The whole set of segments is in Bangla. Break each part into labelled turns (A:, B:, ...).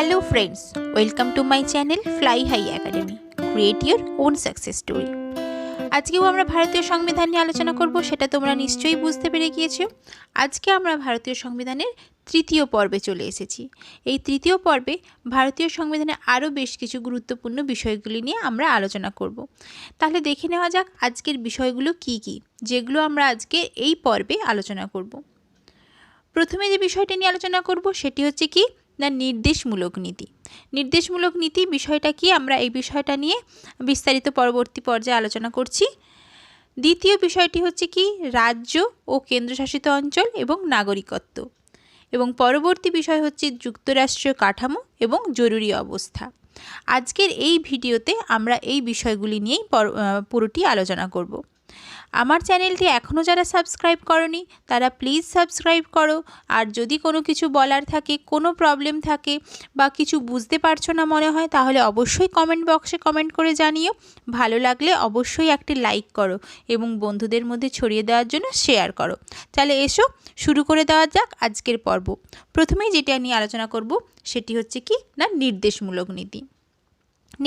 A: Hello friends, welcome to my channel Fly High Academy. Create your own success story. আজকেও আমরা ভারতীয় সংবিধান নিয়ে আলোচনা করব, সেটা তোমরা নিশ্চয়ই বুঝতে পেরে গিয়েছো। আজকে আমরা ভারতীয় সংবিধানের তৃতীয় পর্বে চলে এসেছি। এই তৃতীয় পর্বে ভারতীয় সংবিধানে আরও বেশ কিছু গুরুত্বপূর্ণ বিষয়গুলি নিয়ে আমরা আলোচনা করব। তাহলে দেখে নেওয়া যাক আজকের বিষয়গুলো কি কি, যেগুলো আমরা আজকে এই পর্বে আলোচনা করব। প্রথমে যে বিষয়টি নিয়ে আলোচনা করব সেটি হচ্ছে কি না নির্দেশমূলক নীতি। নির্দেশমূলক নীতি বিষয়টা কি, আমরা এই বিষয়টা নিয়ে বিস্তারিত পরবর্তী পর্যায়ে আলোচনা করছি। দ্বিতীয় বিষয়টি হচ্ছে কি রাজ্য ও কেন্দ্রশাসিত অঞ্চল এবং নাগরিকত্ব, এবং পরবর্তী বিষয় হচ্ছে যুক্তরাষ্ট্রীয় কাঠামো এবং জরুরি অবস্থা। আজকের এই ভিডিওতে আমরা এই বিষয়গুলি নিয়েই পুরোটি আলোচনা করব। আমার চ্যানেলটি এখনও যারা সাবস্ক্রাইব করনি তারা প্লিজ সাবস্ক্রাইব করো। আর যদি কোনো কিছু বলার থাকে, কোনো প্রবলেম থাকে বা কিছু বুঝতে পারছো না মনে হয়, তাহলে অবশ্যই কমেন্ট বক্সে কমেন্ট করে জানিও। ভালো লাগলে অবশ্যই একটি লাইক করো এবং বন্ধুদের মধ্যে ছড়িয়ে দেওয়ার জন্য শেয়ার করো। তাহলে এসো শুরু করে দেওয়া যাক আজকের পর্ব। প্রথমেই যেটা নিয়ে আলোচনা করব সেটি হচ্ছে কি না নির্দেশমূলক নীতি।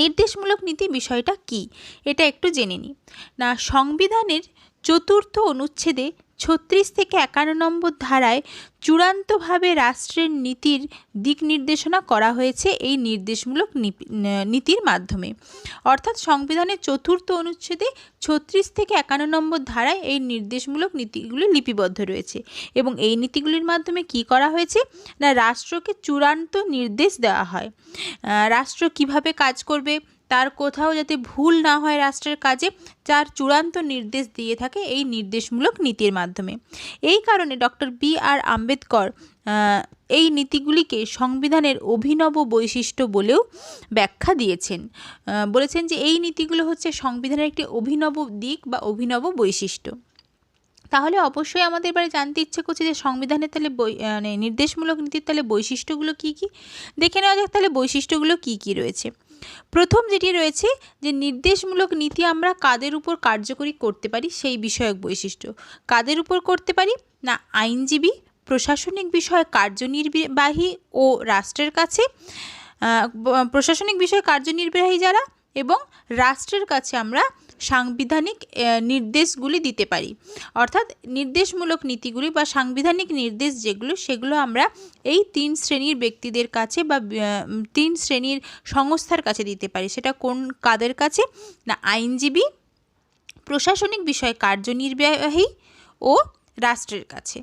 A: নির্দেশমূলক নীতি বিষয়টা কি এটা একটু জেনে নিই। না সংবিধানের ৪র্থ অনুচ্ছেদে ৩৬ থেকে ৫১ নম্বর ধারায় চূড়ান্তভাবে রাষ্ট্রের নীতির দিক নির্দেশনা করা হয়েছে এই নির্দেশমূলক নীতির মাধ্যমে। অর্থাৎ সংবিধানের ৪র্থ অনুচ্ছেদে ৩৬ থেকে ৫১ নম্বর ধারায় এই নির্দেশমূলক নীতিগুলি লিপিবদ্ধ রয়েছে, এবং এই নীতিগুলির মাধ্যমে কি করা হয়েছে না রাষ্ট্রকে চূড়ান্ত নির্দেশ দেওয়া হয়। রাষ্ট্র কিভাবে কাজ করবে, তার কোথাও যাতে ভুল না হয় রাষ্ট্রের কাজে, যার চূড়ান্ত নির্দেশ দিয়ে থাকে এই নির্দেশমূলক নীতির মাধ্যমে। এই কারণে ডক্টর বি.আর. আম্বেদকর এই নীতিগুলিকে সংবিধানের অভিনব বৈশিষ্ট্য বলেও ব্যাখ্যা দিয়েছেন। বলেছেন যে এই নীতিগুলো হচ্ছে সংবিধানের একটি অভিনব দিক বা অভিনব বৈশিষ্ট্য। তাহলে অবশ্যই আমাদের এবারে জানতে ইচ্ছে করছে যে সংবিধানের তাহলে নির্দেশমূলক নীতির তাহলে বৈশিষ্ট্যগুলো কি কি, দেখে নেওয়া যাক তাহলে বৈশিষ্ট্যগুলো কি কি রয়েছে। প্রথম যেটি রয়েছে যে নির্দেশমূলক নীতি আমরা কাদের উপর কার্যকরী করতে পারি সেই বিষয়ক বৈশিষ্ট্য। কাদের উপর করতে পারি না আইনজীবী, প্রশাসনিক বিষয়ে কার্যনির্বাহী ও রাষ্ট্রের কাছে, প্রশাসনিক বিষয়ে কার্যনির্বাহী যারা এবং রাষ্ট্রের কাছে আমরা সাংবিধানিক নির্দেশগুলি দিতে পারি। অর্থাৎ নির্দেশমূলক নীতিগুলি বা সাংবিধানিক নির্দেশ যেগুলো সেগুলো আমরা এই 3 শ্রেণীর ব্যক্তিদের কাছে বা 3 শ্রেণীর সংস্থার কাছে দিতে পারি। সেটা কাদের কাছে না আইনজীবী, প্রশাসনিক বিষয়ে কার্যনির্বাহী ও রাষ্ট্রের কাছে।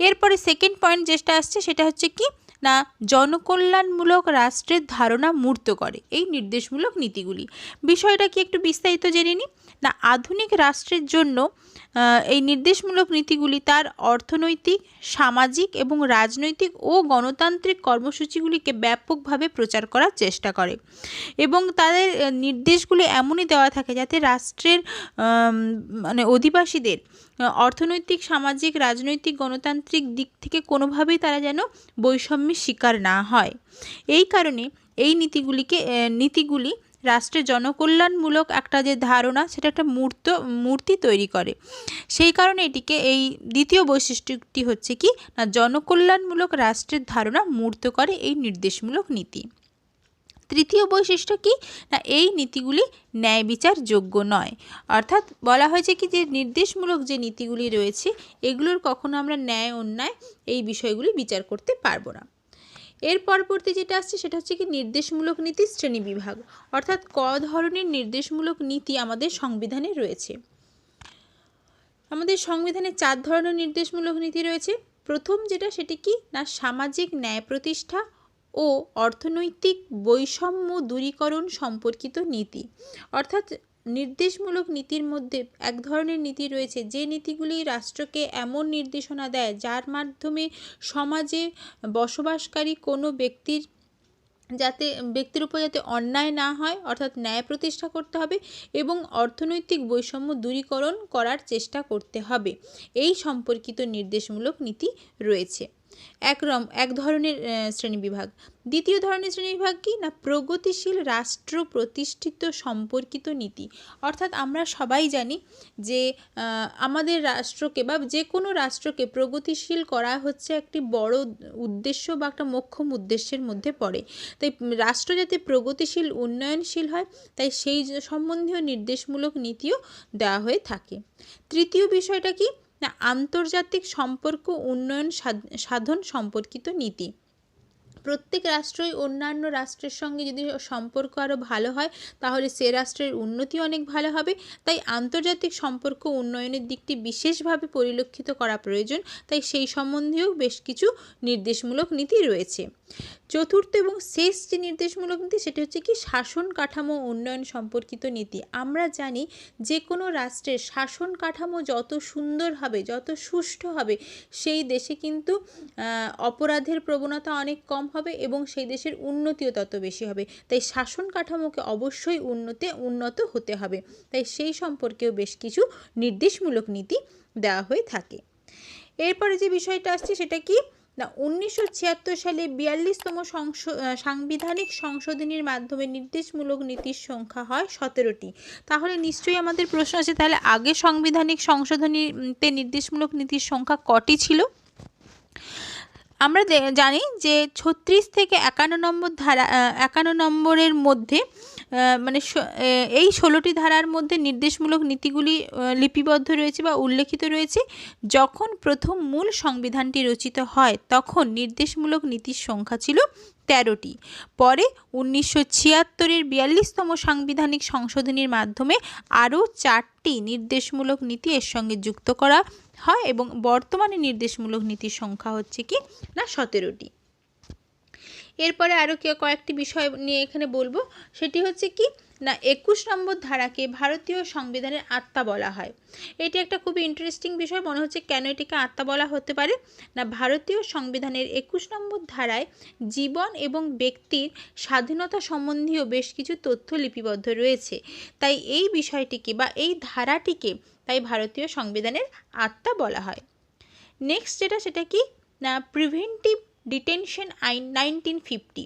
A: এরপরে সেকেন্ড পয়েন্ট যেটা আসছে সেটা হচ্ছে কি না জনকল্যাণমূলক রাষ্ট্রের ধারণা মূর্ত করে এই নির্দেশমূলক নীতিগুলি। বিষয়টা কি একটু বিস্তারিত জেনে নিই। না আধুনিক রাষ্ট্রের জন্য এই নির্দেশমূলক নীতিগুলি তার অর্থনৈতিক, সামাজিক এবং রাজনৈতিক ও গণতান্ত্রিক কর্মসূচিগুলিকে ব্যাপকভাবে প্রচার করার চেষ্টা করে, এবং তাদের নির্দেশগুলি এমনই দেওয়া থাকে যাতে রাষ্ট্রের অধিবাসীদের অর্থনৈতিক, সামাজিক, রাজনৈতিক, গণতান্ত্রিক দিক থেকে কোনোভাবেই তারা যেন বৈষম্যের শিকার না হয়। এই কারণে এই নীতিগুলি রাষ্ট্রের জনকল্যাণমূলক একটা যে ধারণা সেটা একটা মূর্তি তৈরি করে। সেই কারণে এটিকে এই দ্বিতীয় বৈশিষ্ট্যটি হচ্ছে কি না জনকল্যাণমূলক রাষ্ট্রের ধারণা মূর্ত করে এই নির্দেশমূলক নীতি। তৃতীয় বৈশিষ্ট্য কি না এই নীতিগুলি ন্যায় বিচার যোগ্য নয়। অর্থাৎ বলা হয়েছে কি যে নির্দেশমূলক যে নীতিগুলি রয়েছে এগুলোর কখনো আমরা ন্যায় অন্যায় এই বিষয়গুলি বিচার করতে পারবো না। এর পরবর্তী যেটা আসছে সেটা হচ্ছে কি নির্দেশমূলক নীতির শ্রেণীবিভাগ। অর্থাৎ ক ধরনের নির্দেশমূলক নীতি আমাদের সংবিধানে রয়েছে। আমাদের সংবিধানে 4 ধরনের নির্দেশমূলক নীতি রয়েছে। প্রথম যেটা সেটি কি না সামাজিক ন্যায় প্রতিষ্ঠা ও অর্থনৈতিক বৈষম্য দূরীকরণ সম্পর্কিত নীতি। অর্থাৎ নির্দেশমূলক নীতির মধ্যে এক ধরনের নীতি রয়েছে যে নীতিগুলি রাষ্ট্রকে এমন নির্দেশনা দেয় যার মাধ্যমে সমাজে বসবাসকারী কোনো ব্যক্তির উপর যাতে অন্যায় না হয়, অর্থাৎ ন্যায় প্রতিষ্ঠা করতে হবে এবং অর্থনৈতিক বৈষম্য দূরীকরণ করার চেষ্টা করতে হবে, এই সম্পর্কিত নির্দেশমূলক নীতি রয়েছে। এক ধরনের শ্রেণীবিভাগ। দ্বিতীয় ধরনের শ্রেণীবিভাগ কি না প্রগতিশীল রাষ্ট্র প্রতিষ্ঠিত সম্পর্কিত নীতি। অর্থাৎ আমরা সবাই জানি যে আমাদের রাষ্ট্রকে বা যে কোনো রাষ্ট্রকে প্রগতিশীল করা হচ্ছে একটি বড় উদ্দেশ্য বা একটা মোক্ষম উদ্দেশ্যের মধ্যে পড়ে। তাই রাষ্ট্র যাতে প্রগতিশীল উন্নয়নশীল হয় তাই সেই সম্বন্ধীয় নির্দেশমূলক নীতিও দেওয়া হয়ে থাকে। তৃতীয় বিষয়টা কি না আন্তর্জাতিক সম্পর্ক উন্নয়ন সাধন সম্পর্কিত নীতি। প্রত্যেক রাষ্ট্রই অন্যান্য রাষ্ট্রের সঙ্গে যদি সম্পর্ক আরও ভালো হয় তাহলে সে রাষ্ট্রের উন্নতি অনেক ভালো হবে। তাই আন্তর্জাতিক সম্পর্ক উন্নয়নের দিকটি বিশেষভাবে পরিলক্ষিত করা প্রয়োজন। তাই সেই সম্বন্ধেও বেশ কিছু নির্দেশমূলক নীতি রয়েছে। চতুর্থ এবং শেষ যে নির্দেশমূলক নীতি সেটি হচ্ছে কি শাসন কাঠামো উন্নয়ন সম্পর্কিত নীতি। আমরা জানি যে কোনো রাষ্ট্রের শাসন কাঠামো যত সুন্দর হবে, যত সুষ্ঠু হবে, সেই দেশে কিন্তু অপরাধের প্রবণতা অনেক কম হবে এবং সেই দেশের উন্নতিও তত বেশি হবে। তাই শাসন কাঠামোকে অবশ্যই উন্নত হতে হবে। তাই সেই সম্পর্কেও বেশ কিছু নির্দেশমূলক নীতি দেওয়া হয়ে থাকে। এরপরে যে বিষয়টা আসছে সেটা কি না 1976 সালে 42তম সাংবিধানিক সংশোধনীর মাধ্যমে নির্দেশমূলক নীতির সংখ্যা হয় 17টি। তাহলে নিশ্চয়ই আমাদের প্রশ্ন আছে তাহলে আগে সাংবিধানিক সংশোধনীতে নির্দেশমূলক নীতির সংখ্যা কটি ছিল? আমরা জানি যে 36 থেকে 51 নম্বরের মধ্যে মানে এই 16টি ধারার মধ্যে নির্দেশমূলক নীতিগুলি লিপিবদ্ধ রয়েছে বা উল্লেখিত রয়েছে। যখন প্রথম মূল সংবিধানটি রচিত হয় তখন নির্দেশমূলক নীতির সংখ্যা ছিল 13টি। পরে 1976-এর 42তম সাংবিধানিক সংশোধনীর মাধ্যমে আরও 4টি নির্দেশমূলক নীতি এর সঙ্গে যুক্ত করা হয় এবং বর্তমানে নির্দেশমূলক নীতির সংখ্যা হচ্ছে কি না 17টি। এরপরে আরও কয়েকটি বিষয় নিয়ে এখানে বলবো। সেটি হচ্ছে কি না 21 নম্বর ধারাকে ভারতীয় সংবিধানের আত্মা বলা হয়। এটি একটা খুবই ইন্টারেস্টিং বিষয়। মনে হচ্ছে কেন এটিকে আত্মা বলা হতে পারে না ভারতীয় সংবিধানের 21 নম্বর ধারায় জীবন এবং ব্যক্তির স্বাধীনতা সম্বন্ধীয় বেশ কিছু তথ্য লিপিবদ্ধ রয়েছে। তাই এই বিষয়টিকে বা এই ধারাটিকে তাই ভারতীয় সংবিধানের আত্মা বলা হয়। নেক্সট সেটা কি না প্রিভেন্টিভ ডিটেনশন আইন 1950।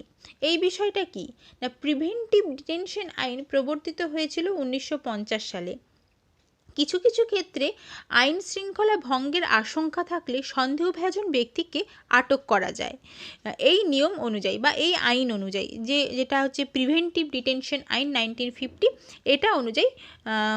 A: এই বিষয়টা কি না প্রিভেন্টিভ ডিটেনশন আইন প্রবর্তিত হয়েছিল 1950 সালে। কিছু কিছু ক্ষেত্রে আইন শৃঙ্খলা ভঙ্গের আশঙ্কা থাকলে সন্দেহভাজন ব্যক্তিকে আটক করা যায় এই নিয়ম অনুযায়ী বা এই আইন অনুযায়ী। যেটা হচ্ছে প্রিভেন্টিভ ডিটেনশন আইন 1950, এটা অনুযায়ী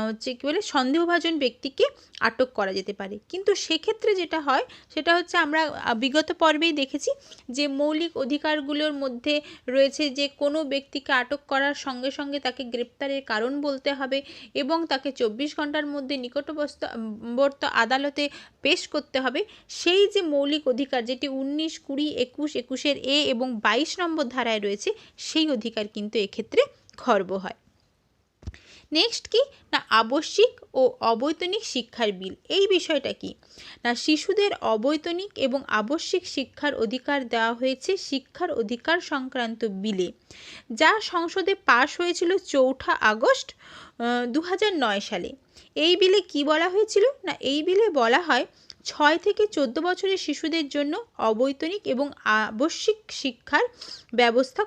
A: হচ্ছে কি বলে সন্দেহভাজন ব্যক্তিকে আটক করা যেতে পারে। কিন্তু সেক্ষেত্রে যেটা হয় সেটা হচ্ছে আমরা বিগত পর্বেই দেখেছি যে মৌলিক অধিকারগুলোর মধ্যে রয়েছে যে কোনো ব্যক্তিকে আটক করার সঙ্গে সঙ্গে তাকে গ্রেপ্তারের কারণ বলতে হবে এবং তাকে 24 ঘন্টার মধ্যে নিকটবর্তী আদালতে পেশ করতে হবে। সেই যে মৌলিক অধিকার যেটি 19, 20, 21, 21-এর এ এবং 22 নম্বর ধারায় রয়েছে সেই অধিকার কিন্তু এক্ষেত্রে খর্ব হয়। নেক্সট কি না আবশ্যিক ও অবৈতনিক শিক্ষার বিল। এই বিষয়টা কি না শিশুদের অবৈতনিক এবং আবশ্যিক শিক্ষার অধিকার দেওয়া হয়েছে শিক্ষার অধিকার সংক্রান্ত বিলে, যা সংসদে পাশ হয়েছিল 4 আগস্ট 2009 সালে। এই বিলে কি বলা হয়েছিল না এই বিলে বলা হয় 6 থেকে 14 বছরের শিশুদের জন্য অবৈতনিক এবং আবশ্যিক শিক্ষার ব্যবস্থা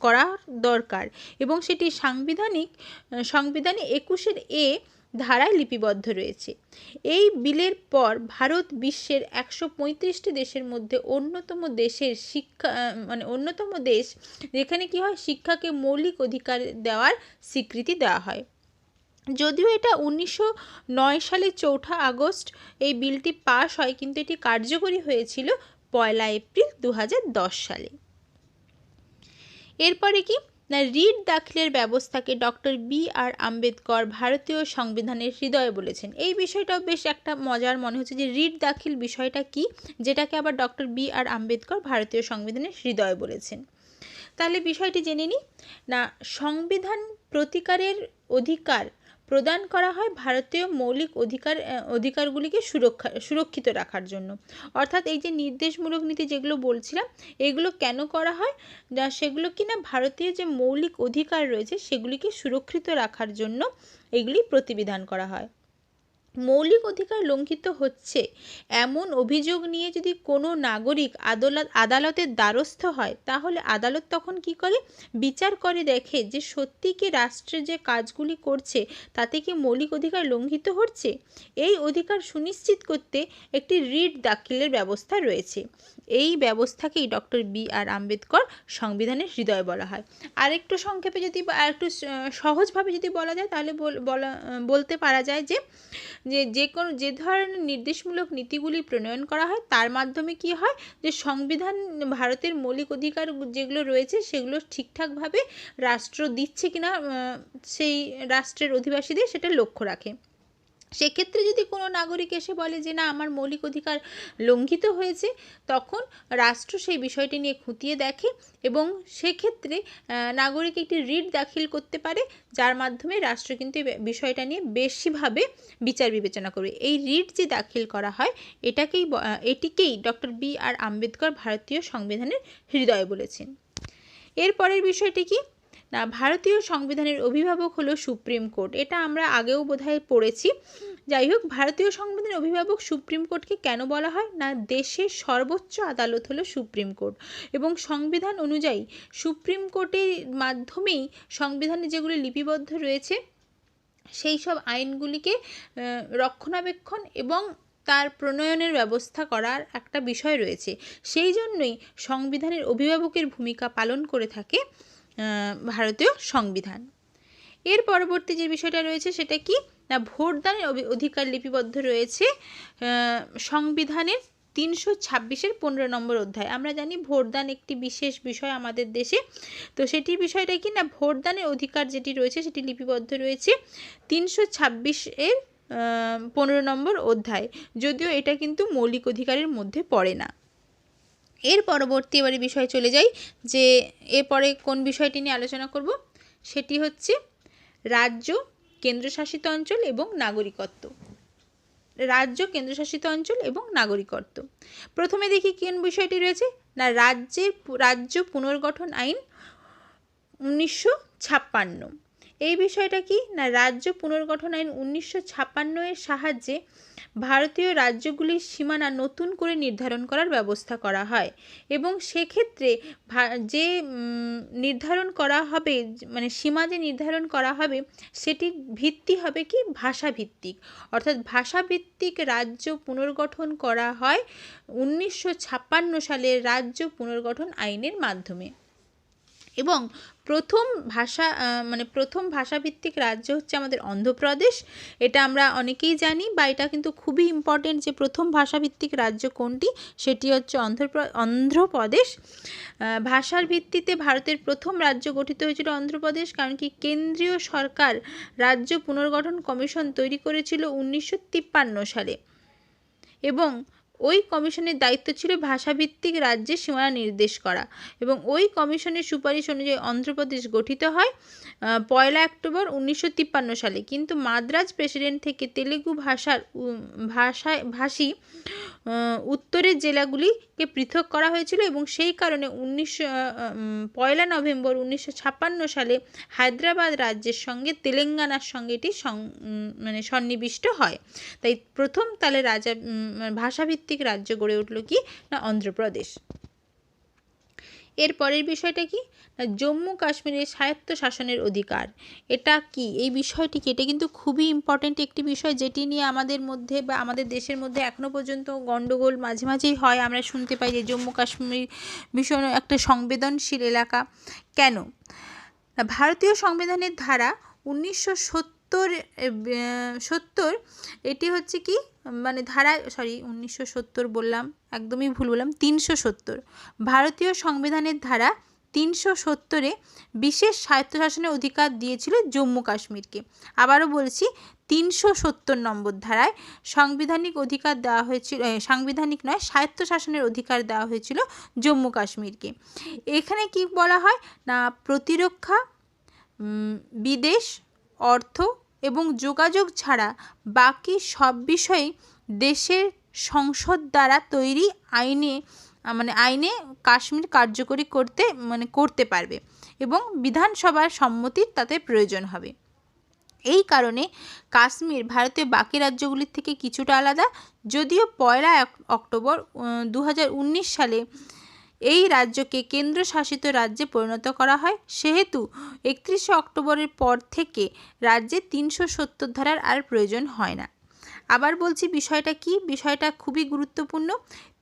A: করা দরকার এবং সেটি সংবিধানে 21-এর এ ধারায় লিপিবদ্ধ রয়েছে। এই বিলের পর ভারত বিশ্বের 135টি দেশের মধ্যে অন্যতম দেশ যেখানে কি হয় শিক্ষাকে মৌলিক অধিকার দেওয়ার স্বীকৃতি দেওয়া হয়। যদিও এটা 1909 সালে 4 আগস্ট এই বিলটি পাশ হয় কিন্তু এটি কার্যকরী হয়েছিল 1 এপ্রিল 2010 সালে। এরপরে কি না রিট দাখিলের ব্যবস্থাকে ডক্টর বি.আর. আম্বেদকর ভারতীয় সংবিধানের হৃদয় বলেছেন। এই বিষয়টাও বেশ একটা মজার মনে হচ্ছে যে রিট দাখিল বিষয়টা কি যেটাকে আবার ডক্টর বি.আর. আম্বেদকর ভারতীয় সংবিধানের হৃদয় বলেছেন। তাহলে বিষয়টি জেনে নিই না সংবিধান প্রতিকারের অধিকার প্রদান করা হয় ভারতীয় মৌলিক অধিকারগুলিকে সুরক্ষিত রাখার জন্য। অর্থাৎ এই যে নির্দেশমূলক নীতি যেগুলো বলছিলাম এগুলো কেন করা হয় না সেগুলো কি না ভারতীয় যে মৌলিক অধিকার রয়েছে সেগুলিকে সুরক্ষিত রাখার জন্য এগুলি প্রতিবিধান করা হয়। মৌলিক অধিকার লঙ্ঘিত হচ্ছে এমন অভিযোগ নিয়ে যদি কোনো নাগরিক আদালতের দ্বারস্থ হয়, তাহলে আদালত তখন কি করে? বিচার করে দেখে যে সত্যি কি রাষ্ট্রে যে কাজগুলি করছে তাতে কি মৌলিক অধিকার লঙ্ঘিত হচ্ছে। এই অধিকার সুনিশ্চিত করতে একটি রিট দাখিলের ব্যবস্থা রয়েছে। এই ব্যবস্থাকেই ডক্টর বি.আর. আম্বেদকর সংবিধানের হৃদয় বলা হয়। আর একটু সংক্ষেপে যদি আর একটু সহজভাবে যদি বলা যায়, তাহলে বলতে পারা যায় যে ধরনের নির্দেশমূলক নীতিগুলি প্রণয়ন করা হয় তার মাধ্যমে কি হয়, যে সংবিধান ভারতের মৌলিক অধিকার যেগুলো রয়েছে সেগুলো ঠিকঠাকভাবে রাষ্ট্র দিচ্ছে কিনা সেই রাষ্ট্রের অধিবাসীদের সেটা লক্ষ্য রাখে। সেক্ষেত্রে যদি কোনো নাগরিক এসে বলে যে না আমার মৌলিক অধিকার লঙ্ঘিত হয়েছে, তখন রাষ্ট্র সেই বিষয়টি নিয়ে খতিয়ে দেখে এবং সেক্ষেত্রে নাগরিক একটি রিট দাখিল করতে পারে, যার মাধ্যমে রাষ্ট্র কিন্তু বিষয়টা নিয়ে বেশিভাবে বিচার বিবেচনা করবে। এই রিট যে দাখিল করা হয় এটিকেই ডক্টর বি.আর. আম্বেদকর ভারতীয় সংবিধানের হৃদয় বলেছেন। এরপরের বিষয়টি কি না, ভারতীয় সংবিধানের অভিভাবক হলো সুপ্রিম কোর্ট। এটা আমরা আগেও বোধহয় পড়েছি। যাই হোক, ভারতীয় সংবিধানের অভিভাবক সুপ্রিম কোর্টকে কেন বলা হয় না, দেশের সর্বোচ্চ আদালত হলো সুপ্রিম কোর্ট এবং সংবিধান অনুযায়ী সুপ্রিম কোর্টের মাধ্যমেই সংবিধানে যেগুলি লিপিবদ্ধ রয়েছে সেই সব আইনগুলিকে রক্ষণাবেক্ষণ এবং তার প্রণয়নের ব্যবস্থা করার একটা বিষয় রয়েছে। সেই জন্যই সংবিধানের অভিভাবকের ভূমিকা পালন করে থাকে ভারতীয় সংবিধান। এর পরবর্তী যে বিষয়টা রয়েছে সেটা কি না, ভোটদানের অধিকার লিপিবদ্ধ রয়েছে সংবিধানের 326-এর 15 নম্বর অধ্যায়। আমরা জানি ভোটদান একটি বিশেষ বিষয় আমাদের দেশে, তো সেটি বিষয়টা কি না, ভোটদানের অধিকার যেটি রয়েছে সেটি লিপিবদ্ধ রয়েছে 326-এর 15 নম্বর অধ্যায়, যদিও এটা কিন্তু মৌলিক অধিকারের মধ্যে পড়ে না। এর পরবর্তী এবারে বিষয় চলে যাই, যে এরপরে কোন বিষয়টি নিয়ে আলোচনা করব, সেটি হচ্ছে রাজ্য, কেন্দ্রশাসিত অঞ্চল এবং নাগরিকত্ব। রাজ্য, কেন্দ্রশাসিত অঞ্চল এবং নাগরিকত্ব। প্রথমে দেখি কোন বিষয়টি রয়েছে না, রাজ্য পুনর্গঠন আইন 1956। এই বিষয়টা কি না, রাজ্য পুনর্গঠন আইন 1956-এর সাহায্যে ভারতীয় রাজ্যগুলির সীমানা নতুন করে নির্ধারণ করার ব্যবস্থা করা হয় এবং সেক্ষেত্রে যে নির্ধারণ করা হবে, মানে সীমা যে নির্ধারণ করা হবে সেটির ভিত্তি হবে কি ভাষাভিত্তিক, অর্থাৎ ভাষাভিত্তিক রাজ্য পুনর্গঠন করা হয় 1956 সালের রাজ্য পুনর্গঠন আইনের মাধ্যমে। এবং প্রথম ভাষাভিত্তিক রাজ্য হচ্ছে আমাদের অন্ধ্রপ্রদেশ। এটা আমরা অনেকেই জানি, বা এটা কিন্তু খুবই ইম্পর্টেন্ট যে প্রথম ভাষাভিত্তিক রাজ্য কোনটি, সেটি হচ্ছে অন্ধ্রপ্রদেশ। ভাষার ভিত্তিতে ভারতের প্রথম রাজ্য গঠিত হয়েছিল অন্ধ্রপ্রদেশ, কারণ কি কেন্দ্রীয় সরকার রাজ্য পুনর্গঠন কমিশন তৈরি করেছিল 1953 সালে এবং ওই কমিশনের দায়িত্ব ছিল ভাষাভিত্তিক রাজ্যের সীমানা নির্দেশ করা এবং ওই কমিশনের সুপারিশ অনুযায়ী অন্ধ্রপ্রদেশ গঠিত হয় 1 অক্টোবর 1953 সালে। কিন্তু মাদ্রাজ প্রেসিডেন্ট থেকে তেলেগু ভাষী উত্তরের জেলাগুলিকে পৃথক করা হয়েছিল এবং সেই কারণে 1 নভেম্বর 1956 সালে হায়দ্রাবাদ রাজ্যের সঙ্গে তেলেঙ্গানার সঙ্গে এটি সন্নিবিষ্ট হয়। তাই প্রথম তালে ভাষাভিত্তিক রাজ্য গড়ে উঠল কি না, অন্ধ্রপ্রদেশ। এর পরের বিষয়টা কি না, জম্মু কাশ্মীরের স্বায়ত্ত শাসনের অধিকার। এটা কি, এই বিষয়টি কি, এটা কিন্তু খুবই ইম্পর্টেন্ট একটি বিষয়, যেটি নিয়ে আমাদের মধ্যে বা আমাদের দেশের মধ্যে এখনও পর্যন্ত গণ্ডগোল মাঝে মাঝেই হয়। আমরা শুনতে পাই যে জম্মু কাশ্মীর ভীষণ একটা সংবেদনশীল এলাকা। কেন? ভারতীয় সংবিধানের ধারা 1970 এটি হচ্ছে কি, মানে ধারা 1970 বললাম, একদমই ভুল বললাম, 370। ভারতীয় সংবিধানের ধারা 370-এ বিশেষ স্বায়ত্তশাসনের অধিকার দিয়েছিল জম্মু কাশ্মীরকে। আবারও বলছি, 370 নম্বর ধারায় সাংবিধানিক অধিকার দেওয়া হয়েছিল, সাংবিধানিক নয়, স্বায়ত্তশাসনের অধিকার দেওয়া হয়েছিল জম্মু কাশ্মীরকে। এখানে কি বলা হয় না, প্রতিরক্ষা, বিদেশ, অর্থ এবং যোগাযোগ ছাড়া বাকি সব বিষয়ে দেশের সংসদ দ্বারা তৈরি আইনে কাশ্মীর কার্যকরী করতে পারবে এবং বিধানসভার সম্মতির তাতে প্রয়োজন হবে। এই কারণে কাশ্মীর ভারতের বাকি রাজ্যগুলির থেকে কিছুটা আলাদা। যদিও 1 অক্টোবর 2019 সালে এই রাজ্যকে কেন্দ্রশাসিত রাজ্যে পরিণত করা হয়, সেহেতু 31 অক্টোবরের পর থেকে রাজ্যে 370 ধারার আর প্রয়োজন হয় না। আবার বলছি বিষয়টা কি, বিষয়টা খুবই গুরুত্বপূর্ণ।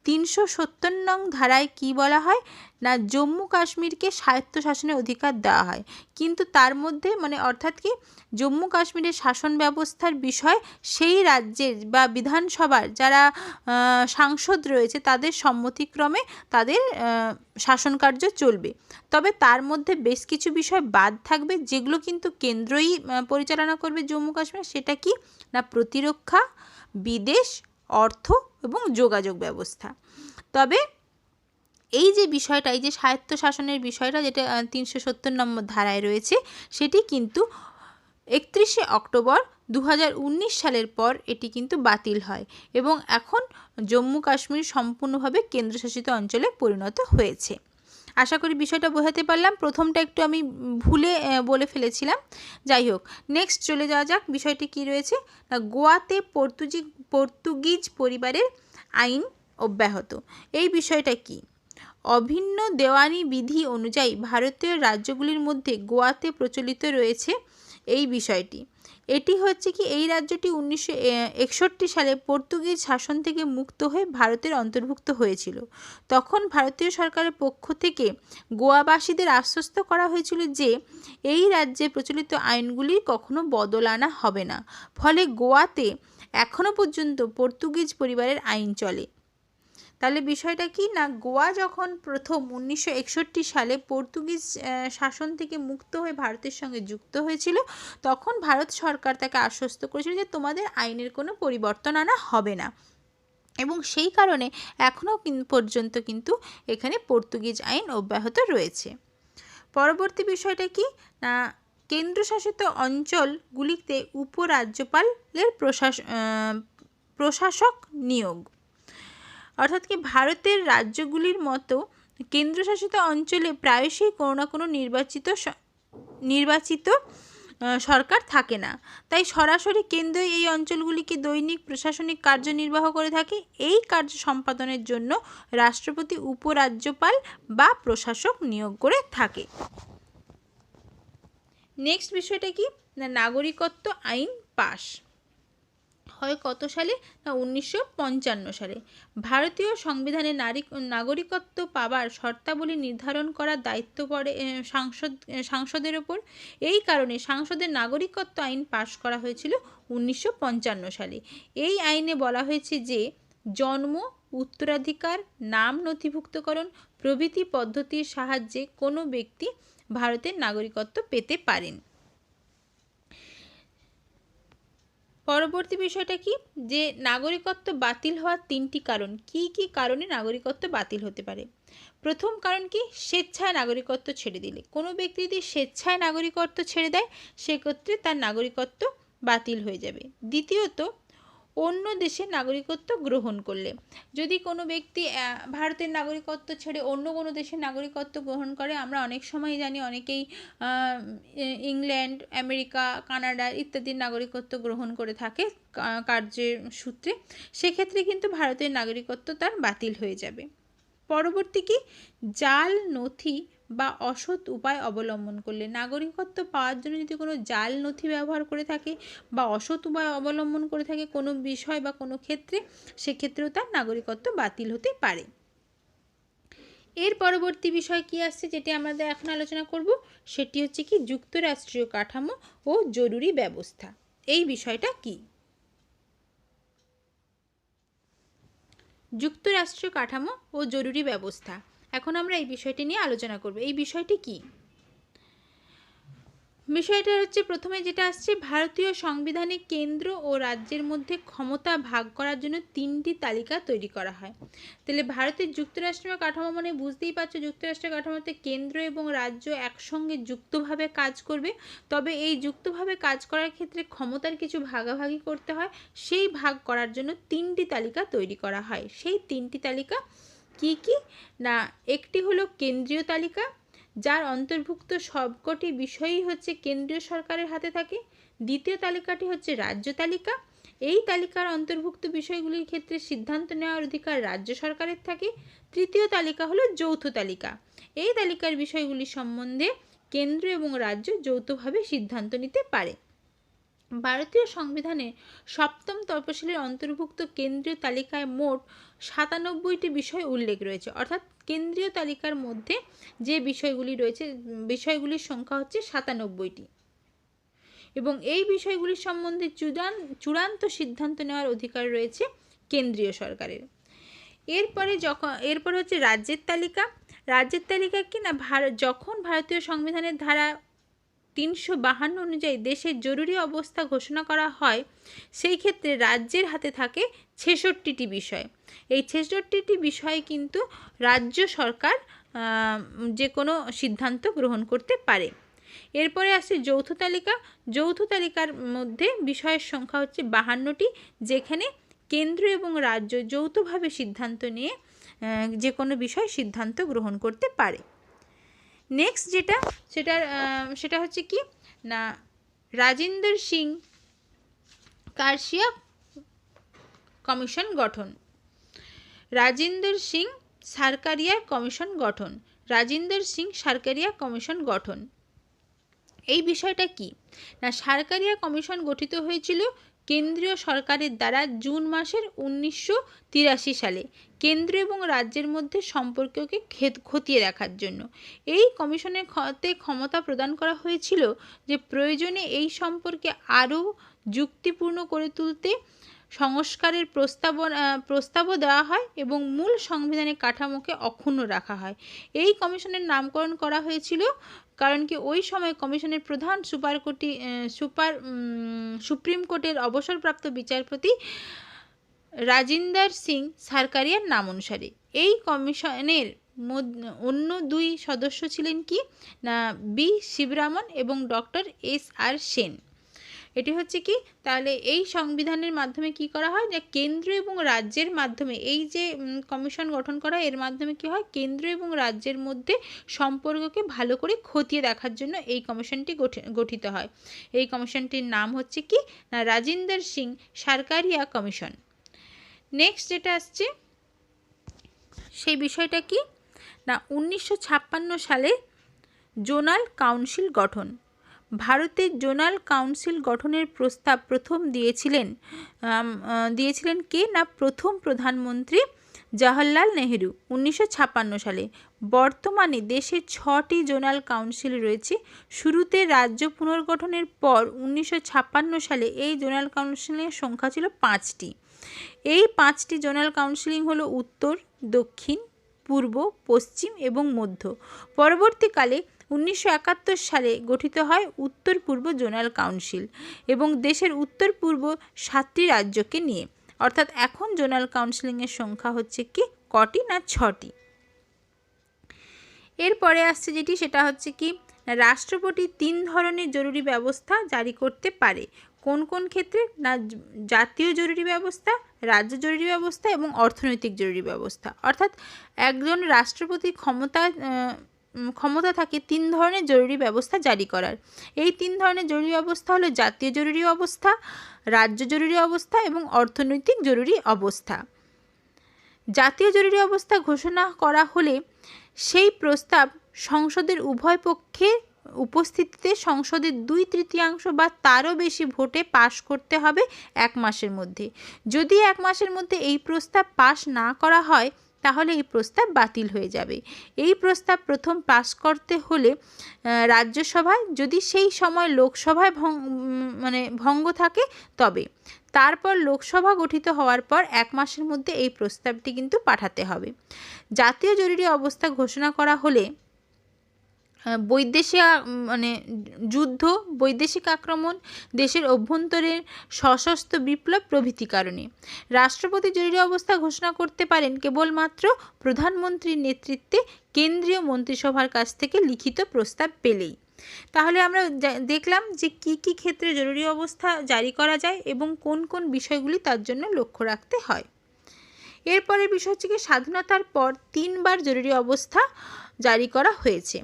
A: 370 নং ধারায় কি বলা হয় না, জম্মু কাশ্মীরকে স্বায়ত্তশাসনের অধিকার দেওয়া হয়, কিন্তু তার মধ্যে অর্থাৎ কি, জম্মু কাশ্মীরের শাসন ব্যবস্থার বিষয় সেই রাজ্যের বা বিধানসভার যারা সাংসদ রয়েছে তাদের সম্মতিক্রমে তাদের শাসন কার্য চলবে। তবে তার মধ্যে বেশ কিছু বিষয় বাদ থাকবে, যেগুলো কিন্তু কেন্দ্রই পরিচালনা করবে জম্মু কাশ্মীর। সেটা কি না, প্রতিরক্ষা, বিদেশ, অর্থ এবং যোগাযোগ ব্যবস্থা। তবে এই যে বিষয়টা, এই যে স্বায়ত্তশাসনের বিষয়টা, যেটা 370 নম্বর ধারায় রয়েছে, সেটি কিন্তু 31 অক্টোবর 2019 সালের পর এটি কিন্তু বাতিল হয় এবং এখন জম্মু কাশ্মীর সম্পূর্ণভাবে কেন্দ্রশাসিত অঞ্চলে পরিণত হয়েছে। আশা করি বিষয়টা বোঝাতে পারলাম। প্রথমটা একটু আমি ভুলে বলে ফেলেছিলাম, যাই হোক। নেক্সট চলে যাওয়া যাক, বিষয়টি কি রয়েছে না, গোয়াতে পর্তুগিজ পরিবারের আইন অব্যাহত। এই বিষয়টা কি, অভিন্ন দেওয়ানি বিধি অনুযায়ী ভারতীয় রাজ্যগুলির মধ্যে গোয়াতে প্রচলিত রয়েছে এই বিষয়টি। এটি হচ্ছে কি, এই রাজ্যটি 1961 সালে পর্তুগিজ শাসন থেকে মুক্ত হয়ে ভারতের অন্তর্ভুক্ত হয়েছিল। তখন ভারতীয় সরকারের পক্ষ থেকে গোয়াবাসীদের আশ্বস্ত করা হয়েছিল যে এই রাজ্যে প্রচলিত আইনগুলি কখনো বদল আনা হবে না। ফলে গোয়াতে এখনও পর্যন্ত পর্তুগিজ পরিবারের আইন চলে। তাহলে বিষয়টা কি না, গোয়া যখন প্রথম 1961 সালে পর্তুগিজ শাসন থেকে মুক্ত হয়ে ভারতের সঙ্গে যুক্ত হয়েছিল, তখন ভারত সরকার তাকে আশ্বস্ত করেছিল যে তোমাদের আইনের কোনো পরিবর্তন আনা হবে না, এবং সেই কারণে এখনও পর্যন্ত কিন্তু এখানে পর্তুগিজ আইন অব্যাহত রয়েছে। পরবর্তী বিষয়টা কি না, কেন্দ্রশাসিত অঞ্চলগুলিতে উপরাজ্যপালের প্রশাসক নিয়োগ। অর্থাৎ কি, ভারতের রাজ্যগুলির মতো কেন্দ্রশাসিত অঞ্চলে প্রায়শই কোনো না কোনো নির্বাচিত সরকার থাকে না, তাই সরাসরি কেন্দ্রই এই অঞ্চলগুলিকে দৈনিক প্রশাসনিক কার্য নির্বাহ করে থাকে। এই কার্য সম্পাদনের জন্য রাষ্ট্রপতি উপরাজ্যপাল বা প্রশাসক নিয়োগ করে থাকে। নেক্সট বিষয়টা কি না, নাগরিকত্ব আইন পাস হয় কত সালে না, 1955 সালে। ভারতীয় সংবিধানে নাগরিকত্ব পাবার শর্তাবলী নির্ধারণ করার দায়িত্ব পড়ে সাংসদের ওপর। এই কারণে সংসদের নাগরিকত্ব আইন পাশ করা হয়েছিল 1955 সালে। এই আইনে বলা হয়েছে যে জন্ম, উত্তরাধিকার, নাম নথিভুক্তকরণ প্রভৃতি পদ্ধতির সাহায্যে কোনো ব্যক্তি ভারতের নাগরিকত্ব পেতে পারেন। পরবর্তী বিষয়টা কি, যে নাগরিকত্ব বাতিল হওয়ার 3টি কারণ। কি কি কারণে নাগরিকত্ব বাতিল হতে পারে? প্রথম কারণ কি, স্বেচ্ছায় নাগরিকত্ব ছেড়ে দিলে। কোনো ব্যক্তি যদি স্বেচ্ছায় নাগরিকত্ব ছেড়ে দেয়, সেক্ষেত্রে তার নাগরিকত্ব বাতিল হয়ে যাবে। দ্বিতীয়ত, অন্য দেশের নাগরিকত্ব গ্রহণ করলে। যদি কোনো ব্যক্তি ভারতের নাগরিকত্ব ছেড়ে অন্য কোনো দেশের নাগরিকত্ব গ্রহণ করে, আমরা অনেক সময় জানি অনেকেই ইংল্যান্ড, আমেরিকা, কানাডা ইত্যাদির নাগরিকত্ব গ্রহণ করে থাকে কার্যের সূত্রে, সেক্ষেত্রে কিন্তু ভারতের নাগরিকত্ব তার বাতিল হয়ে যাবে। পরবর্তী কি, জাল নথি বা অসৎ উপায় অবলম্বন করলে। নাগরিকত্ব পাওয়ার জন্য যদি কোনো জাল নথি ব্যবহার করে থাকে বা অসৎ উপায় অবলম্বন করে থাকে কোনো বিষয় বা কোনো ক্ষেত্রে, সেক্ষেত্রেও তার নাগরিকত্ব বাতিল হতে পারে। এর পরবর্তী বিষয় কি আসছে, যেটি আমাদের এখন আলোচনা করব, সেটি হচ্ছে কি, যুক্তরাষ্ট্রীয় কাঠামো ও জরুরি ব্যবস্থা। এই বিষয়টা কি? যুক্তরাষ্ট্রীয় কাঠামো ও জরুরি ব্যবস্থা। এখন আমরা এই বিষয়টি নিয়ে আলোচনা করব। এই বিষয়টি কি? বিষয়টা হচ্ছে, প্রথমে যেটা আসছে, ভারতীয় সংবিধানে কেন্দ্র ও রাজ্যের মধ্যে ক্ষমতা ভাগ করার জন্য 3টি তালিকা তৈরি করা হয়। তাহলে ভারতের যুক্তরাষ্ট্রীয় কাঠামো মানে বুঝতেই পারছো, যুক্তরাষ্ট্রীয় কাঠামোতে কেন্দ্র এবং রাজ্য একসঙ্গে যুক্তভাবে কাজ করবে। তবে এই যুক্তভাবে কাজ করার ক্ষেত্রে ক্ষমতার কিছু ভাগাভাগি করতে হয়। সেই ভাগ করার জন্য 3টি তালিকা তৈরি করা হয়। সেই 3টি তালিকা কি কি না, একটি হলো কেন্দ্রীয় তালিকা, যার অন্তর্ভুক্ত সবকটি বিষয়ই হচ্ছে কেন্দ্রীয় সরকারের হাতে থাকে। দ্বিতীয় তালিকাটি হচ্ছে রাজ্য তালিকা। এই তালিকার অন্তর্ভুক্ত বিষয়গুলির ক্ষেত্রে সিদ্ধান্ত নেওয়ার অধিকার রাজ্য সরকারের থাকে। তৃতীয় তালিকা হলো যৌথ তালিকা। এই তালিকার বিষয়গুলি সম্বন্ধে কেন্দ্র এবং রাজ্য যৌথভাবে সিদ্ধান্ত নিতে পারে। ভারতীয় সংবিধানে সপ্তম তফসিলের অন্তর্ভুক্ত কেন্দ্রীয় তালিকায় মোট 97টি বিষয় উল্লেখ রয়েছে। অর্থাৎ কেন্দ্রীয় তালিকার মধ্যে যে বিষয়গুলি রয়েছে, বিষয়গুলির সংখ্যা হচ্ছে 97টি, এবং এই বিষয়গুলির সম্বন্ধে চূড়ান্ত সিদ্ধান্ত নেওয়ার অধিকার রয়েছে কেন্দ্রীয় সরকারের। এরপর হচ্ছে রাজ্যের তালিকা। রাজ্যের তালিকা কি না, যখন ভারতীয় সংবিধানের ধারা 352 অনুযায়ী দেশের জরুরি অবস্থা ঘোষণা করা হয়, সেই ক্ষেত্রে রাজ্যের হাতে থাকে 66টি বিষয়। এই 66টি বিষয়ে কিন্তু রাজ্য সরকার যে কোনো সিদ্ধান্ত গ্রহণ করতে পারে। এরপরে আসছে যৌথ তালিকা। যৌথ তালিকার মধ্যে বিষয়ের সংখ্যা হচ্ছে 52টি, যেখানে কেন্দ্র এবং রাজ্য যৌথভাবে সিদ্ধান্ত নিয়ে যে কোনো বিষয় সিদ্ধান্ত গ্রহণ করতে পারে। নেক্সট সেটা হচ্ছে কি না, রাজিন্দর সিং কারশিয়া কমিশন গঠন। রাজিন্দর সিং সরকারিয়া কমিশন গঠন। রাজিন্দর সিং সরকারিয়া কমিশন গঠন। এই বিষয়টা কি না, সরকারিয়া কমিশন গঠিত হয়েছিল কেন্দ্রীয় সরকারের দ্বারা জুন মাসের 1983 সালে কেন্দ্র এবং রাজ্যের মধ্যে সম্পর্ককে খতিয়ে দেখার জন্য। এই কমিশনের ক্ষমতা প্রদান করা হয়েছিল যে প্রয়োজনে এই সম্পর্কে আরও যুক্তিপূর্ণ করে তুলতে সংস্কারের প্রস্তাবও দেওয়া হয় এবং মূল সংবিধানের কাঠামোকে অক্ষুণ্ণ রাখা হয়। এই কমিশনের নামকরণ করা হয়েছিল কারণ কি ওই সময় কমিশনের প্রধান সুপ্রিম কোর্টের অবসরপ্রাপ্ত বিচারপতি রাজিন্দর সিং সরকারিয়ার নাম অনুসারে। এই কমিশনের অন্য দুই সদস্য ছিলেন কি না, বি শিবরামন এবং ডক্টর SR সেন। এটি হচ্ছে কি, তাহলে এই সংবিধানের মাধ্যমে কি করা হয়, যে কেন্দ্র এবং রাজ্যের মাধ্যমে এই যে কমিশন গঠন করা, এর মাধ্যমে কি হয়, কেন্দ্র এবং রাজ্যের মধ্যে সম্পর্ককে ভালো করে খতিয়ে দেখার জন্য এই কমিশনটি গঠিত হয়। এই কমিশনটির নাম হচ্ছে কি না, রাজিন্দর সিং সরকারিয়া কমিশন। নেক্সট যেটা আসছে সেই বিষয়টা কি না, 1956 সালে জোনাল কাউন্সিল গঠন। ভারতের জোনাল কাউন্সিল গঠনের প্রস্তাব প্রথম দিয়েছিলেন কে না, প্রথম প্রধানমন্ত্রী জওহরলাল নেহেরু 1956 সালে। বর্তমানে দেশে 6টি জোনাল কাউন্সিল রয়েছে। শুরুতে রাজ্য পুনর্গঠনের পর 1956 সালে এই জোনাল কাউন্সিলের সংখ্যা ছিল 5টি। এই 5টি জোনাল কাউন্সিল হলো উত্তর, দক্ষিণ, পূর্ব, পশ্চিম এবং মধ্য। পরবর্তীকালে 1971 সালে গঠিত হয় উত্তর পূর্ব জোনাল কাউন্সিল এবং দেশের উত্তর পূর্ব 7টি রাজ্যকে নিয়ে। অর্থাৎ এখন জোনাল কাউন্সিলের সংখ্যা হচ্ছে কি কটি না, 6টি। এরপরে আসছে যেটি, সেটা হচ্ছে কি রাষ্ট্রপতি 3 ধরনের জরুরি ব্যবস্থা জারি করতে পারে। কোন কোন ক্ষেত্রে না, জাতীয় জরুরি ব্যবস্থা, রাজ্য জরুরি ব্যবস্থা এবং অর্থনৈতিক জরুরি ব্যবস্থা। অর্থাৎ একজন রাষ্ট্রপতির ক্ষমতা থাকে 3 ধরনের জরুরি ব্যবস্থা জারি করার। এই 3 ধরনের জরুরি ব্যবস্থা হলো জাতীয় জরুরি অবস্থা, রাজ্য জরুরি অবস্থা এবং অর্থনৈতিক জরুরি অবস্থা। জাতীয় জরুরি অবস্থা ঘোষণা করা হলে সেই প্রস্তাব সংসদের উভয় পক্ষে উপস্থিতিতে সংসদের 2/3 বা তারও বেশি ভোটে পাশ করতে হবে 1 মাসের মধ্যে। যদি 1 মাসের মধ্যে এই প্রস্তাব পাশ না করা হয় তাহলে এই প্রস্তাব বাতিল হয়ে যাবে। এই প্রস্তাব প্রথম পাস করতে হলে রাজ্যসভায়, যদি সেই সময় লোকসভায় ভঙ্গ থাকে তবে। তারপর লোকসভা গঠিত হওয়ার পর 1 মাসের মধ্যে এই প্রস্তাবটি কিন্তু পাঠাতে হবে। জাতীয় জরুরি অবস্থা ঘোষণা করা হলে বৈদেশিক যুদ্ধ, বৈদেশিক আক্রমণ, দেশের অভ্যন্তরের সশস্ত্র বিপ্লব প্রভৃতি কারণে রাষ্ট্রপতি জরুরি অবস্থা ঘোষণা করতে পারেন কেবলমাত্র প্রধানমন্ত্রীর নেতৃত্বে কেন্দ্রীয় মন্ত্রিসভার কাছ থেকে লিখিত প্রস্তাব পেলেই। তাহলে আমরা দেখলাম যে কি কি ক্ষেত্রে জরুরি অবস্থা জারি করা যায় এবং কোন কোন বিষয়গুলি তার জন্য লক্ষ্য রাখতে হয়। এরপরের বিষয় হচ্ছে কি, স্বাধীনতার পর 3 বার জরুরি অবস্থা জারি করা হয়েছে।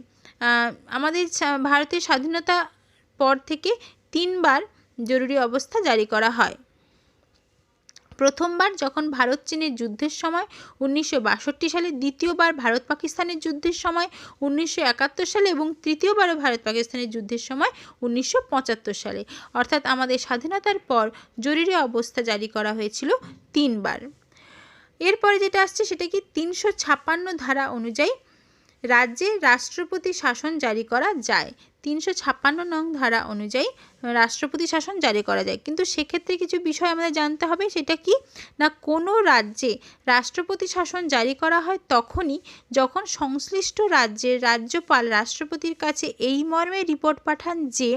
A: আমাদের ভারতের স্বাধীনতার পর থেকে 3 বার জরুরি অবস্থা জারি করা হয়। প্রথমবার যখন ভারত চীনের যুদ্ধের সময় 1962 সালে, দ্বিতীয়বার ভারত পাকিস্তানের যুদ্ধের সময় 1971 সালে এবং তৃতীয়বারও ভারত পাকিস্তানের যুদ্ধের সময় 1975 সালে। অর্থাৎ আমাদের স্বাধীনতার পর জরুরি অবস্থা জারি করা হয়েছিল 3 বার। এরপরে যেটা আসছে সেটা কি 356 ধারা অনুযায়ী রাজ্যে রাষ্ট্রপতি শাসন জারি করা যায়। 356 নং ধারা অনুযায়ী রাষ্ট্রপতি শাসন জারি করা যায়, কিন্তু সেক্ষেত্রে কিছু বিষয় আমাদের জানতে হবে। সেটা কি না, কোনো রাজ্যে রাষ্ট্রপতি শাসন জারি করা হয় তখনই যখন সংশ্লিষ্ট রাজ্যের রাজ্যপাল রাষ্ট্রপতির কাছে এই মর্মে রিপোর্ট পাঠান যে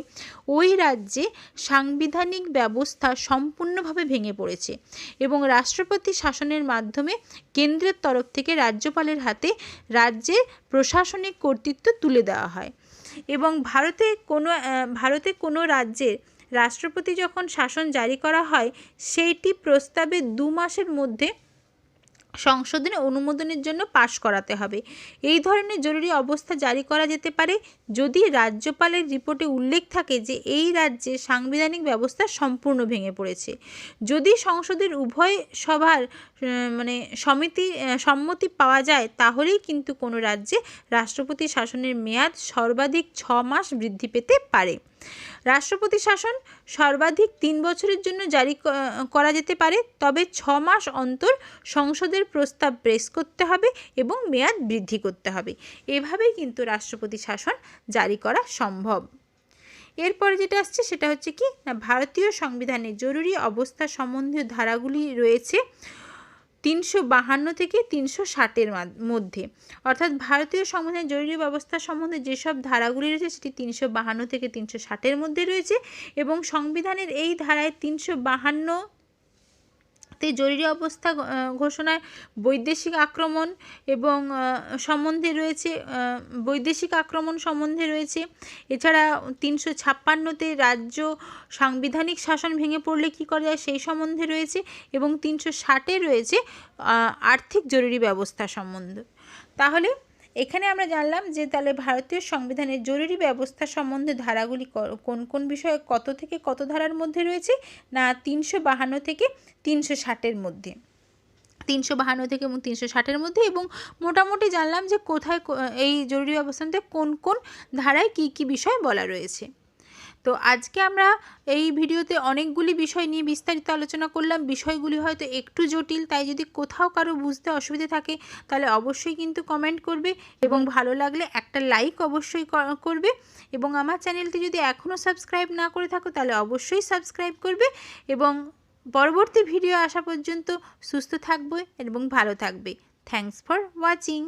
A: ওই রাজ্যে সাংবিধানিক ব্যবস্থা সম্পূর্ণভাবে ভেঙে পড়েছে এবং রাষ্ট্রপতি শাসনের মাধ্যমে কেন্দ্রের তরফ থেকে রাজ্যপালের হাতে রাজ্যের প্রশাসনিক কর্তৃত্ব তুলে দেওয়া হয়। এবং ভারতে কোনো রাজ্যের রাষ্ট্রপতি যখন শাসন জারি করা হয় সেইটি প্রস্তাবে 2 মাসের মধ্যে সংশোধনে অনুমোদনের জন্য পাশ করাতে হবে। এই ধরনের জরুরি অবস্থা জারি করা যেতে পারে যদি রাজ্যপালের রিপোর্টে উল্লেখ থাকে যে এই রাজ্যে সাংবিধানিক ব্যবস্থা সম্পূর্ণ ভেঙে পড়েছে। যদি সংসদের উভয় সভার সম্মতি পাওয়া যায় তাহলেই কিন্তু কোনো রাজ্যে রাষ্ট্রপতি শাসনের মেয়াদ সর্বাধিক 6 মাস বৃদ্ধি পেতে পারে। রাষ্ট্রপতি শাসন সর্বাধিক 3 বছরের জন্য জারি করা যেতে পারে, তবে 6 মাস অন্তর সংসদের প্রস্তাব পেশ করতে হবে এবং মেয়াদ বৃদ্ধি করতে হবে। এভাবেই কিন্তু রাষ্ট্রপতি শাসন জারি করা সম্ভব। এরপরে যেটা আসছে সেটা হচ্ছে কি না, ভারতীয় সংবিধানে জরুরি অবস্থা সম্বন্ধীয় ধারাগুলি রয়েছে 352 থেকে 360-এর মধ্যে। অর্থাৎ ভারতীয় সংবিধানের জরুরি ব্যবস্থা সম্বন্ধে যেসব ধারাগুলি রয়েছে সেটি 352 থেকে 360-এর মধ্যে রয়েছে এবং সংবিধানের এই ধারায় 352-তে জরুরি অবস্থা ঘোষণায় বৈদেশিক আক্রমণ এবং সম্বন্ধে রয়েছে, বৈদেশিক আক্রমণ সম্বন্ধে রয়েছে। এছাড়া 356-তে রাজ্য সাংবিধানিক শাসন ভেঙে পড়লে কী করা যায় সেই সম্বন্ধে রয়েছে এবং 360-এ রয়েছে আর্থিক জরুরি ব্যবস্থা সম্বন্ধে। তাহলে এখানে আমরা জানলাম যে তাহলে ভারতীয় সংবিধানের জরুরি ব্যবস্থা সম্বন্ধে ধারাগুলি কোন কোন বিষয়ে কত থেকে কত ধারার মধ্যে রয়েছে না 352 থেকে 360-এর মধ্যে, 352 থেকে এবং 360-এর মধ্যে। এবং মোটামুটি জানলাম যে কোথায় এই জরুরি ব্যবস্থাতে কোন কোন ধারায় কী কী বিষয় বলা রয়েছে। তো আজকে আমরা এই ভিডিওতে অনেকগুলি বিষয় নিয়ে বিস্তারিত আলোচনা করলাম। বিষয়গুলি হয়তো একটু জটিল, তাই যদি কোথাও কারো বুঝতে অসুবিধা থাকে তাহলে অবশ্যই কিন্তু কমেন্ট করবে এবং ভালো লাগলে একটা লাইক অবশ্যই করবে এবং আমার চ্যানেলটি যদি এখনও সাবস্ক্রাইব না করে থাকো তাহলে অবশ্যই সাবস্ক্রাইব করবে এবং পরবর্তী ভিডিও আসা পর্যন্ত সুস্থ থাকবে এবং ভালো থাকবে। Thanks for watching.